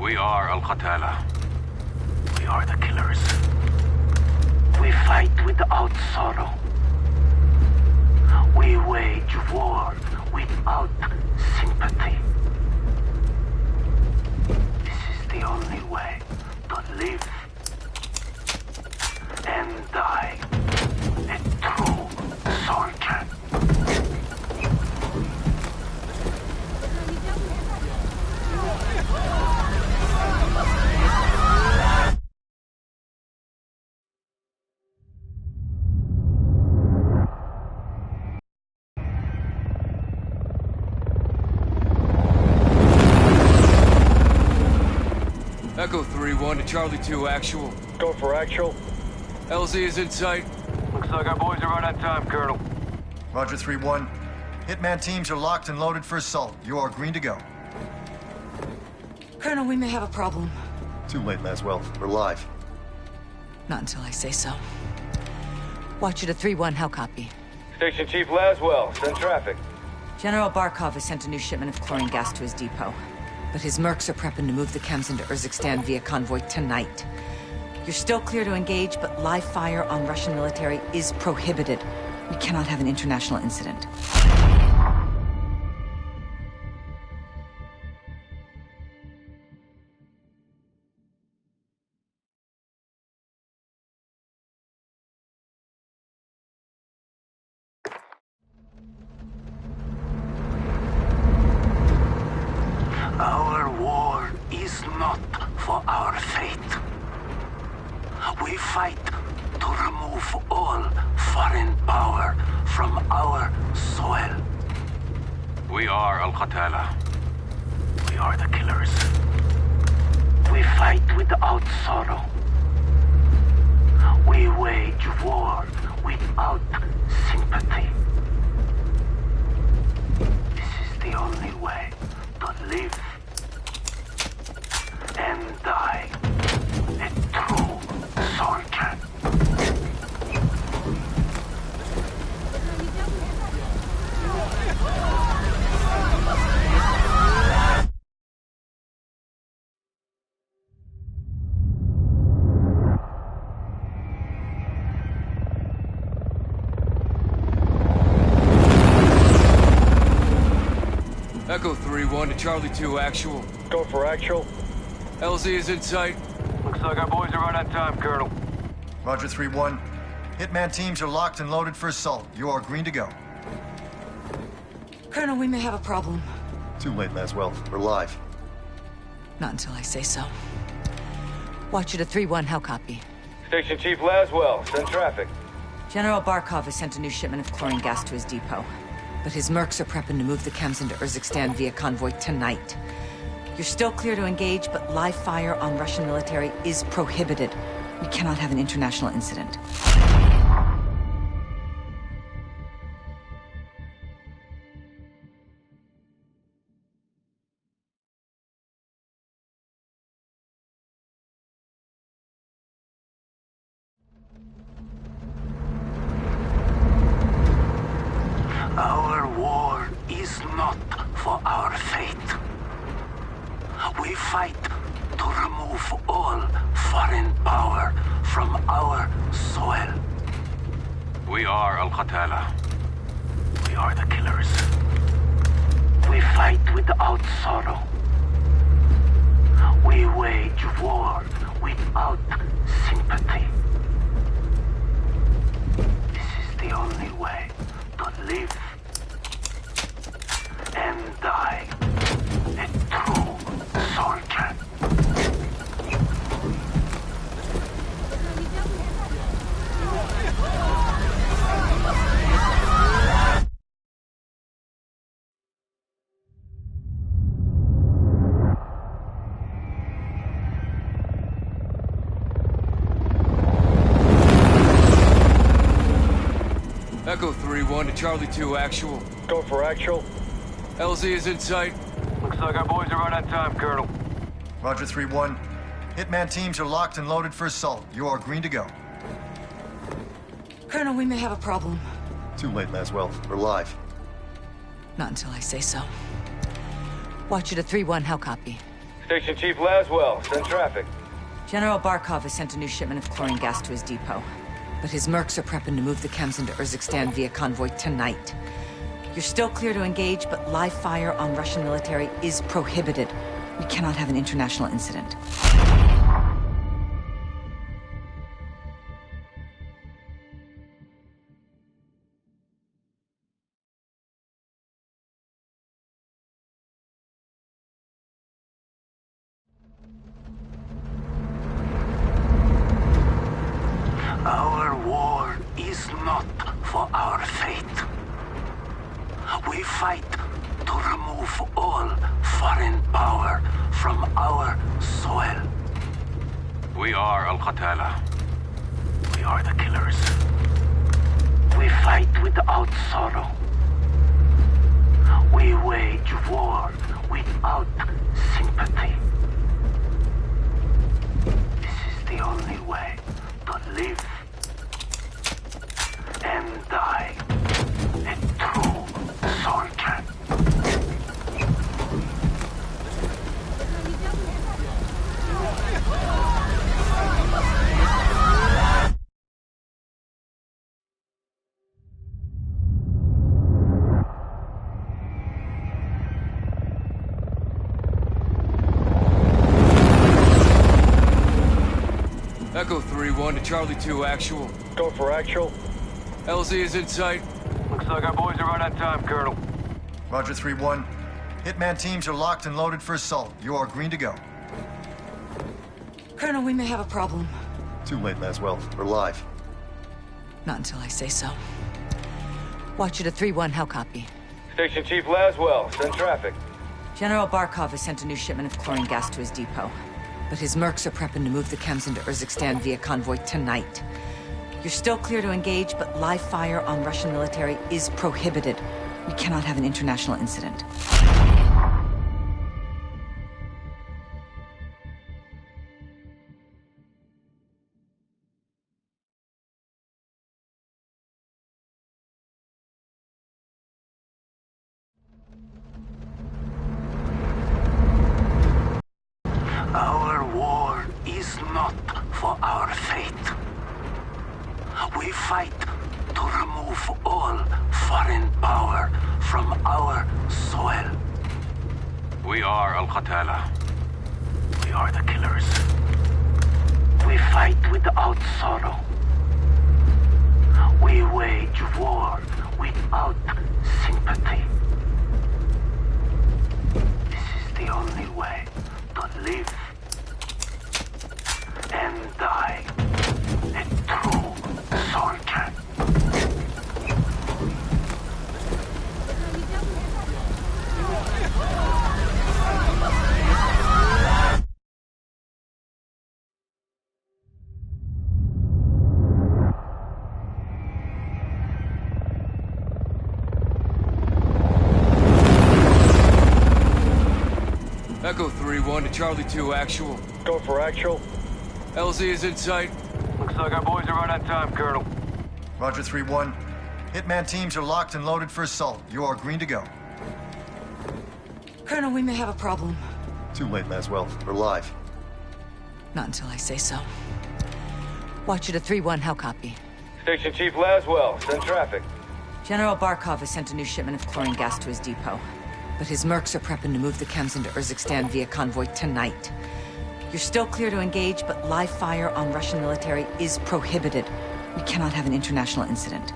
We are Al-Qatala. We are the killers. We fight without sorrow. We wage war without sympathy. This is the only way to live and die a true soldier. Echo 3-1 to Charlie 2 actual. Go for actual. LZ is in sight. Looks like our boys are right on time, Colonel. Roger 3-1. Hitman teams are locked and loaded for assault. You are green to go. Colonel, we may have a problem. Too late, Laswell. We're live. Not until I say so. Watcher to 3-1, how copy? Station Chief Laswell, send traffic. General Barkov has sent a new shipment of chlorine gas to his depot. But his mercs are prepping to move the chems into Urzikstan via convoy tonight. You're still clear to engage, but live fire on Russian military is prohibited. We cannot have an international incident. Our war is not for our fate. We fight to remove all foreign power from our soil. We are Al-Qatala. We are the killers. We fight without sorrow. We wage war without sympathy. This is the only way to live and die a true soldier. Echo 3-1 to Charlie 2 actual. Go for actual. LZ is in sight. Looks like our boys are right on time, Colonel. Roger 3-1. Hitman teams are locked and loaded for assault. You are green to go. Colonel, we may have a problem. Too late, Laswell. We're live. Not until I say so. Watcher to 3-1, how copy? Station Chief Laswell, send traffic. General Barkov has sent a new shipment of chlorine gas to his depot. But his mercs are prepping to move the chems into Urzikstan via convoy tonight. You're still clear to engage, but live fire on Russian military is prohibited. We cannot have an international incident. Our war is not for our fate. We fight to remove all foreign power from our soil. We are Al-Qatala. We are the killers. We fight without sorrow. We wage war without sympathy. This is the only way to live and die a true soldier. Echo 3-1 to Charlie 2 actual. Go for actual. LZ is in sight. Looks like our boys are right on time, Colonel. Roger 3-1. Hitman teams are locked and loaded for assault. You are green to go. Colonel, we may have a problem. Too late, Laswell. We're live. Not until I say so. Watcher to 3-1, how copy? Station Chief Laswell, send traffic. General Barkov has sent a new shipment of chlorine gas to his depot. But his mercs are prepping to move the chems into Urzikstan via convoy tonight. You're still clear to engage, but live fire on Russian military is prohibited. We cannot have an international incident. Our war is not for our fate. We fight to remove all foreign power from our soil. We are Al-Qatala. We are the killers. We fight without sorrow. We wage war without sympathy. This is the only way to live and die a true soldier. Echo 3-1 to Charlie 2 actual. Go for actual. LZ is in sight. Looks like our boys are right on time, Colonel. Roger 3-1. Hitman teams are locked and loaded for assault. You are green to go. Colonel, we may have a problem. Too late, Laswell. We're live. Not until I say so. Watch it at 3-1, how copy? Station Chief Laswell, send traffic. General Barkov has sent a new shipment of chlorine gas to his depot. But his mercs are prepping to move the chems into Urzikstan via convoy tonight. You're still clear to engage, but live fire on Russian military is prohibited. We cannot have an international incident. Our war is not for our fate. We fight to remove all foreign power from our soil. We are Al-Qatala. We are the killers. We fight without sorrow. We wage war without sympathy. This is the only way to live and die a true soldier. Echo 3-1 to Charlie 2 actual. Go for actual. LZ is in sight. Looks like our boys are right on time, Colonel. Roger 3-1. Hitman teams are locked and loaded for assault. You are green to go. Colonel, we may have a problem. Too late, Laswell. We're live. Not until I say so. Watch it at 3-1, how copy? Station Chief Laswell, send traffic. General Barkov has sent a new shipment of chlorine gas to his depot. But his mercs are prepping to move the chems into Urzikstan via convoy tonight. You're still clear to engage, but live fire on Russian military is prohibited. We cannot have an international incident.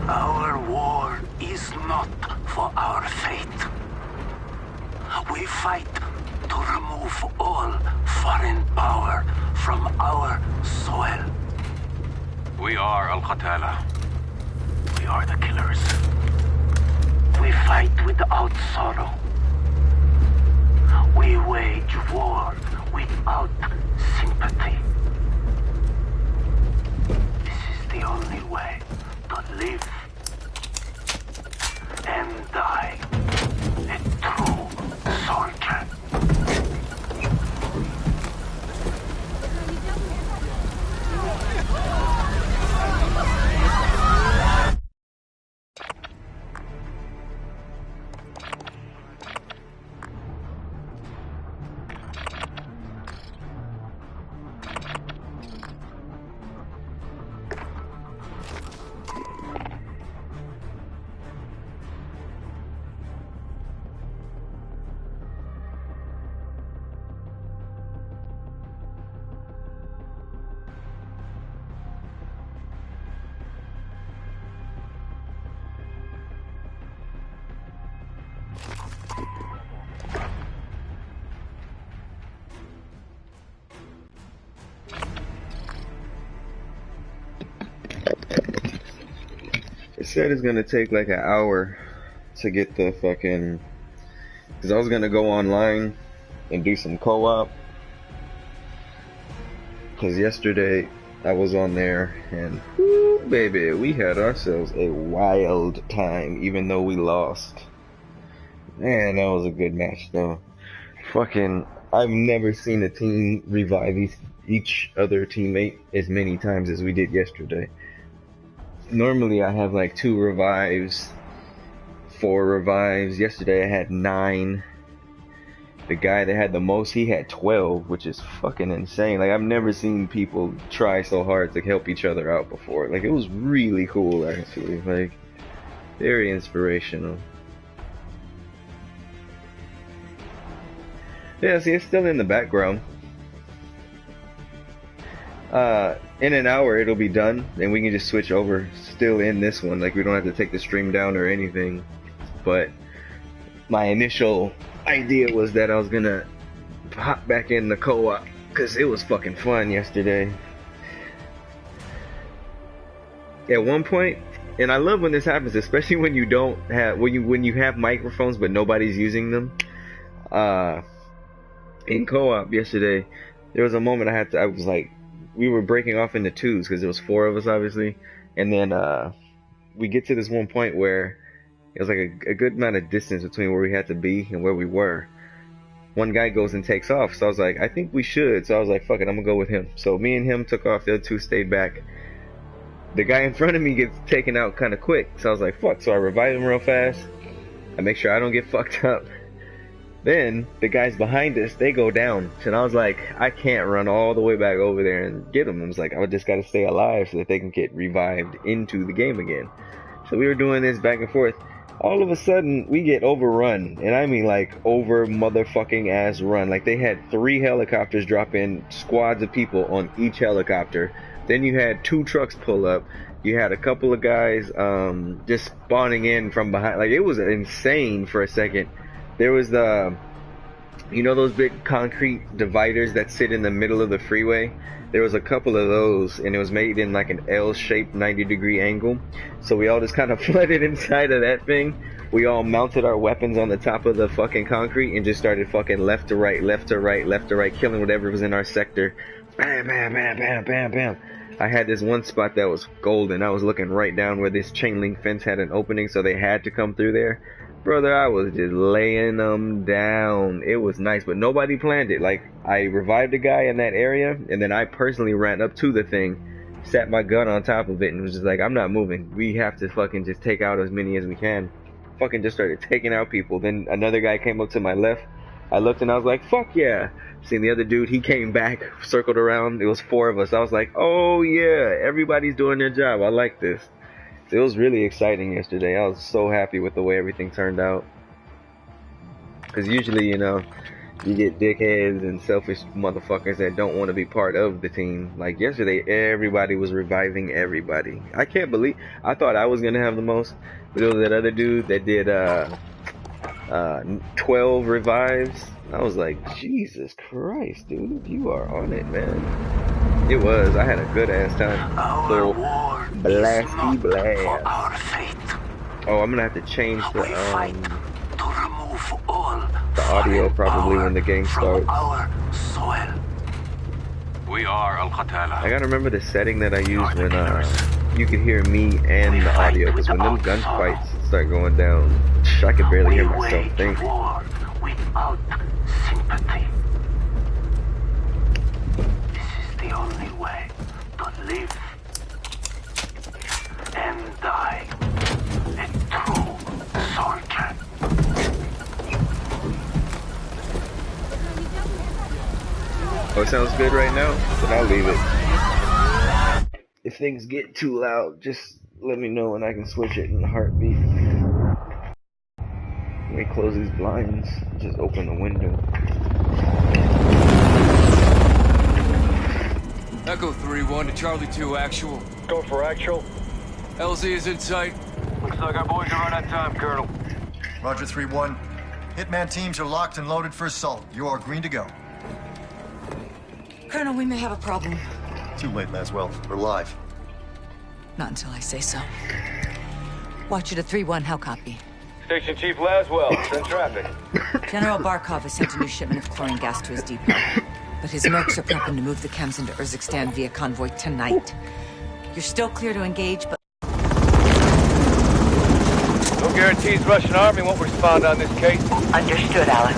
Our war is not for our fate. We fight to remove all foreign power from our soil. We are Al-Qatala. We are the killers. We fight without sorrow. We wage war without sympathy. This is the only way to live and die said it's gonna take like an hour to get the fucking. Because I was gonna go online and do some co-op. Because yesterday I was on there and, whoo, baby, we had ourselves a wild time, even though we lost. Man, that was a good match though. Fucking, I've never seen a team revive each other teammate as many times as we did yesterday. Normally I have like 2 revives, 4 revives. Yesterday I had 9. The guy that had the most, he had 12, which is fucking insane. Like, I've never seen people try so hard to help each other out before. Like, it was really cool, actually. Like, very inspirational. Yeah, see, it's still in the background. In an hour it'll be done, and we can just switch over still in this one. Like, we don't have to take the stream down or anything. But my initial idea was that I was gonna hop back in the co-op because it was fucking fun yesterday. At one point, and I love when this happens, especially when you don't have when you have microphones but nobody's using them. In co-op yesterday, there was a moment I was like, we were breaking off into 2s because there was 4 of us obviously, and then we get to this one point where it was like a good amount of distance between where we had to be and where we were. One guy goes and takes off, so I was like, I think we should. So I was like, fuck it, I'm gonna go with him. So me and him took off, the other 2 stayed back. The guy in front of me gets taken out kind of quick, so I was like, fuck. So I revive him real fast. I make sure I don't get fucked up. Then the guys behind us, they go down, and I was like, I can't run all the way back over there and get them. I was like, I just gotta stay alive so that they can get revived into the game again. So we were doing this back and forth. All of a sudden, we get overrun, and I mean like over motherfucking ass run. Like, they had 3 helicopters drop in, squads of people on each helicopter. Then you had 2 trucks pull up. You had a couple of guys just spawning in from behind. Like, it was insane for a second. There was the, you know, those big concrete dividers that sit in the middle of the freeway? There was a couple of those, and it was made in like an L-shaped 90-degree angle. So we all just kind of flooded inside of that thing. We all mounted our weapons on the top of the fucking concrete and just started fucking left to right, left to right, left to right, killing whatever was in our sector. Bam, bam, bam, bam, bam, bam. I had this one spot that was golden. I was looking right down where this chain link fence had an opening, so they had to come through there. Brother, I was just laying them down. It was nice, but nobody planned it. Like, I revived a guy in that area, and then I personally ran up to the thing, sat my gun on top of it, and was just like, I'm not moving. We have to fucking just take out as many as we can. Fucking just started taking out people. Then another guy came up to my left. I looked and I was like, fuck yeah. Seen the other dude, he came back, circled around. It was 4 of us. I was like, oh yeah, everybody's doing their job. I like this. It was really exciting yesterday. I was so happy with the way everything turned out. Because usually, you know, you get dickheads and selfish motherfuckers that don't want to be part of the team. Like yesterday, everybody was reviving everybody. I can't believe, I thought I was going to have the most. But there was that other dude that did 12 revives. I was like, Jesus Christ, dude, you are on it, man. It was. I had a good ass time. So, blasty blast. Oh, I'm gonna have to change the audio probably when the game starts. We are Al-Qatala. I gotta remember the setting that I used when you could hear me and the audio, because when them gunfights start going down, I could barely hear myself think. Without sympathy. This is the only way to live and die a true soldier. Oh, it sounds good right now, but I'll leave it. If things get too loud, just let me know and I can switch it in a heartbeat. Let me close these blinds, just open the window. Echo 3-1 to Charlie 2 actual. Go for actual. LZ is in sight. Looks like our boys are right on time, Colonel. Roger 3-1. Hitman teams are locked and loaded for assault. You are green to go. Colonel, we may have a problem. Too late, Laswell. We're live. Not until I say so. Watcher to 3-1, how copy? Station Chief Laswell, send traffic. General Barkov has sent a new shipment of chlorine gas to his depot. But his mercs are prepping to move the chems into Urzikstan via convoy tonight. You're still clear to engage, but... No guarantees Russian army won't respond on this case. Understood, Alex.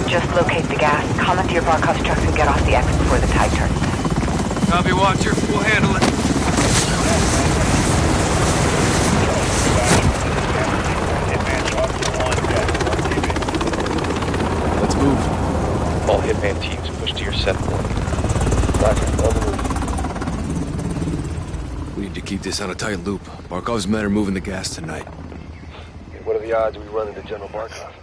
Just locate the gas, comment to your Barkov's trucks, and get off the X before the tide turns. Copy, Watcher. We'll handle it. Let's move. All Hitman teams push to your set point. We need to keep this on a tight loop. Barkov's men are moving the gas tonight. What are the odds we run into General Barkov?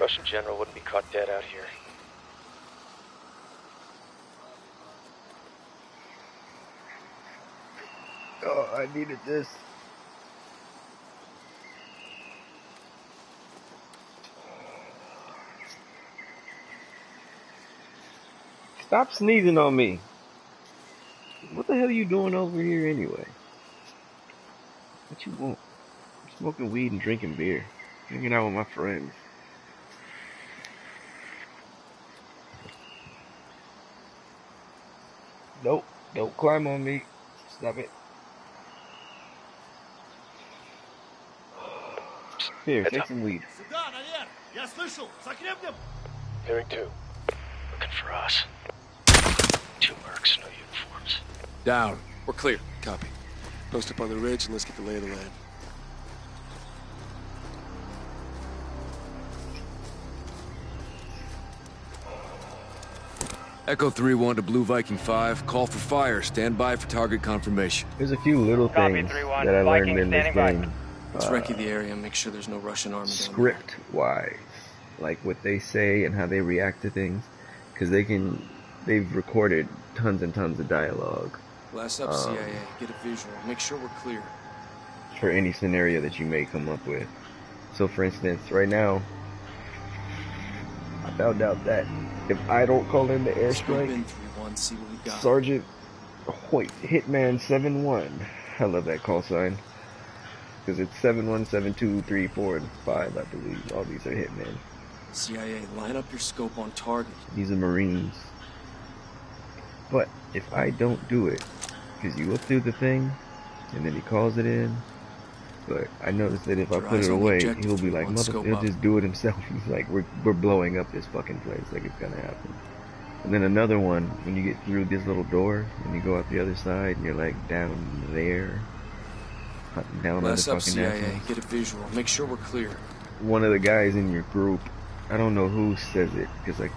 Russian general wouldn't be caught dead out here. Oh, I needed this. Stop sneezing on me. What the hell are you doing over here anyway? What you want? I'm smoking weed and drinking beer. Hanging out with my friends. Nope, don't climb on me. Stop it. Here, take some weed. Hearing two. Looking for us. 2 mercs, no uniforms. Down. We're clear. Copy. Post up on the ridge and let's get the lay of the land. Echo 3-1 to Blue Viking 5. Call for fire. Stand by for target confirmation. There's a few little things that I learned in this game. Let's recce the area and make sure there's no Russian army down there. Script-wise, like what they say and how they react to things, because they've recorded tons and tons of dialogue. Glass up, CIA. Get a visual. Make sure we're clear. For any scenario that you may come up with. So, for instance, right now, I found out that if I don't call in the airstrike, see what we got. Sergeant Hoyt, Hitman 7-1. I love that call sign. Because it's 7-1, 7-2, 3, 4, and 5, I believe. All these are Hitmen. CIA, line up your scope on target. These are Marines. But if I don't do it, because you look through the thing, and then he calls it in, but I noticed that if I put it away, he'll be like, he'll just do it himself. He's like, we're blowing up this fucking place, like it's gonna happen. And then another one, when you get through this little door, and you go out the other side, and you're like down there, hunting down other fucking CIA, get a visual. Make sure we're clear. One of the guys in your group, I don't know who says it, because I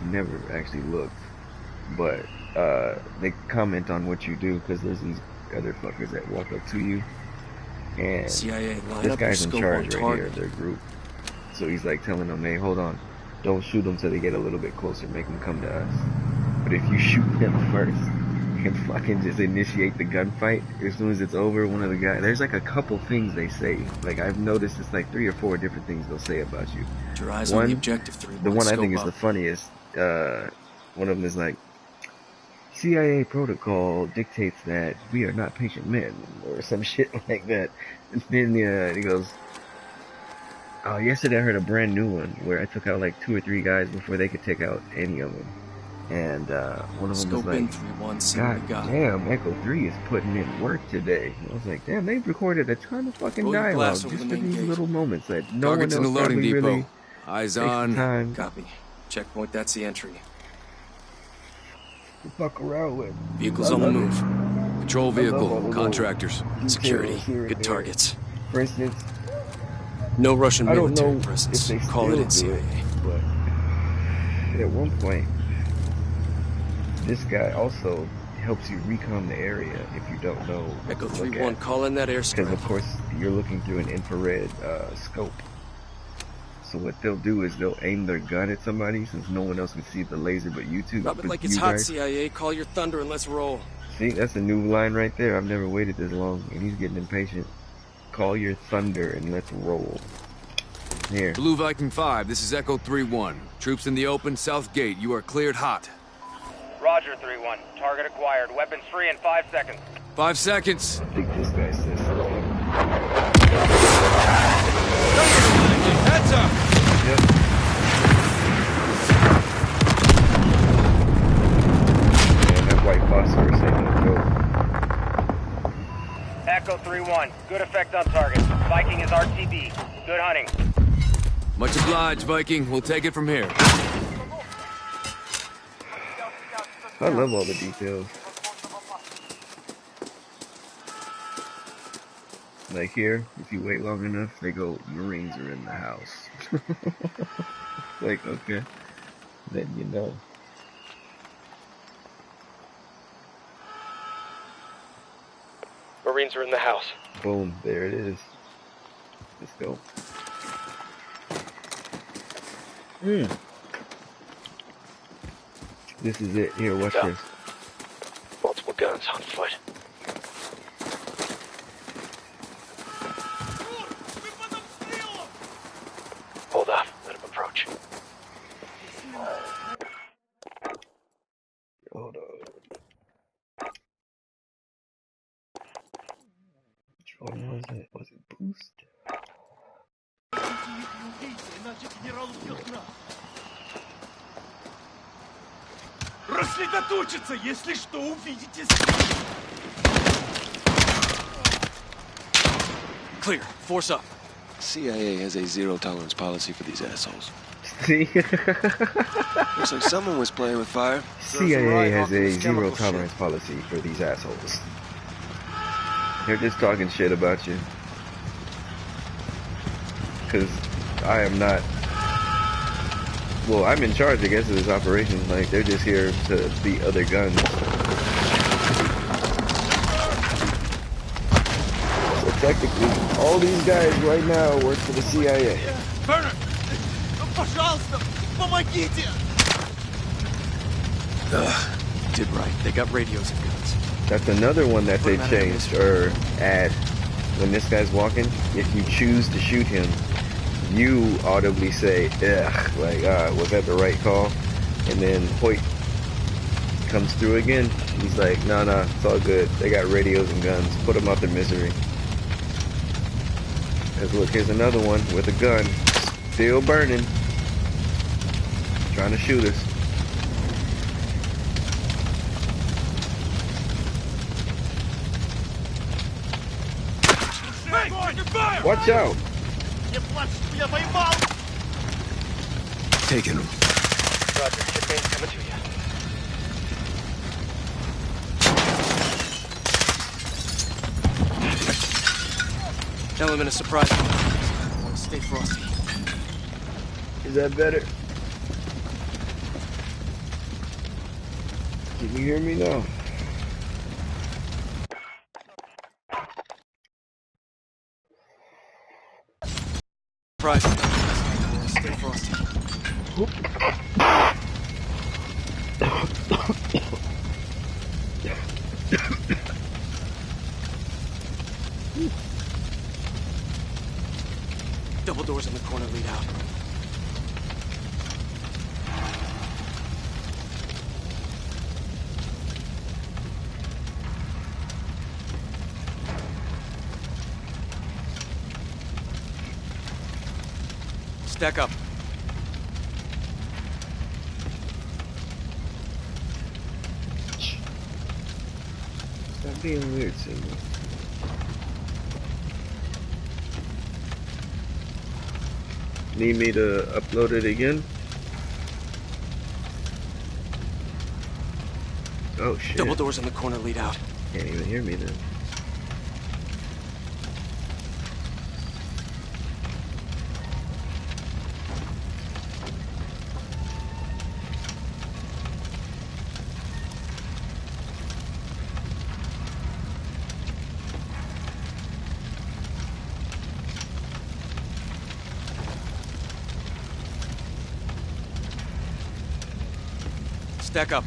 never actually looked, but they comment on what you do, because there's these other fuckers that walk up to you, and CIA, this guy's in charge right here of their group. So he's like telling them, hey, hold on, don't shoot them till they get a little bit closer, make them come to us. But if you shoot them first and fucking just initiate the gunfight, as soon as it's over, one of the guys, there's like a couple things they say. Like I've noticed it's like 3 or 4 different things they'll say about you. Your eyes on the objective. 3, the one I think is the funniest, one of them is like, CIA protocol dictates that we are not patient men, or some shit like that. And then he goes, oh, yesterday I heard a brand new one where I took out like 2 or 3 guys before they could take out any of them. And one of them was like, God damn, Echo 3 is putting in work today. I was like, damn, they've recorded a ton of fucking dialogue just for these little moments that no one else in the loading probably depot. really Eyes takes on. the time Copy. Checkpoint, that's the entry. to fuck around with. Vehicles on the move. Patrol vehicle, contractors. Security, good targets. For instance, no Russian I don't military know presence. if they Call it in, still do CIA. it, but at one point, this guy also helps you recon the area if you don't know what Echo to look 3-1, at. call in that airstrike. Because of course you're looking through an infrared scope. So what they'll do is they'll aim their gun at somebody since no one else can see the laser but you two. Drop it but like it's you hot, guys. CIA. Call your thunder and let's roll. See, that's a new line right there. I've never waited this long, and he's getting impatient. Call your thunder and let's roll. Here. Blue Viking 5, this is Echo 3-1. Troops in the open, south gate. You are cleared hot. Roger, 3-1. Target acquired. Weapons free in 5 seconds. 5 seconds. I think this guy says something. Heads up! Yep. Man, that white phosphorus ain't no joke. Echo 3-1. Good effect on target. Viking is RTB. Good hunting. Much obliged, Viking. We'll take it from here. I love all the details. Like here, if you wait long enough, they go, Marines are in the house. Like, okay. Then you know. Marines are in the house. Boom, there it is. Let's go. This is it. Here, watch this. Multiple guns on foot. Hold off. Let him approach. Hold on. Which one was it? Was it Boost? Рассредоточиться, если что, увидите. Clear. Force up. CIA has a zero-tolerance policy for these assholes. See? Looks like someone was playing with fire. CIA has a zero-tolerance policy for these assholes. They're just talking shit about you. Because I am not... Well, I'm in charge, I guess, of this operation. Like, they're just here to beat other guns. So technically, all these guys right now work for the CIA. Burner, пожалуйста, помогите! Did right. They got radios and guns. That's another one that they changed, or add. When this guy's walking, if you choose to shoot him, you audibly say, ugh, like, was that the right call? And then Hoyt comes through again. He's like, no, it's all good. They got radios and guns. Put them out their misery. Because look, here's another one with a gun. Still burning. Trying to shoot us. Watch out! Taking them. Roger, shipmate coming to you. Element of surprise. Stay frosty. Is that better? Can you hear me now? Surprise. Stay frosty. Double doors in the corner lead out. Stack up. Stop being weird, Simba. Need me to upload it again? Oh shit. Double doors in the corner lead out. Can't even hear me then. Stack up.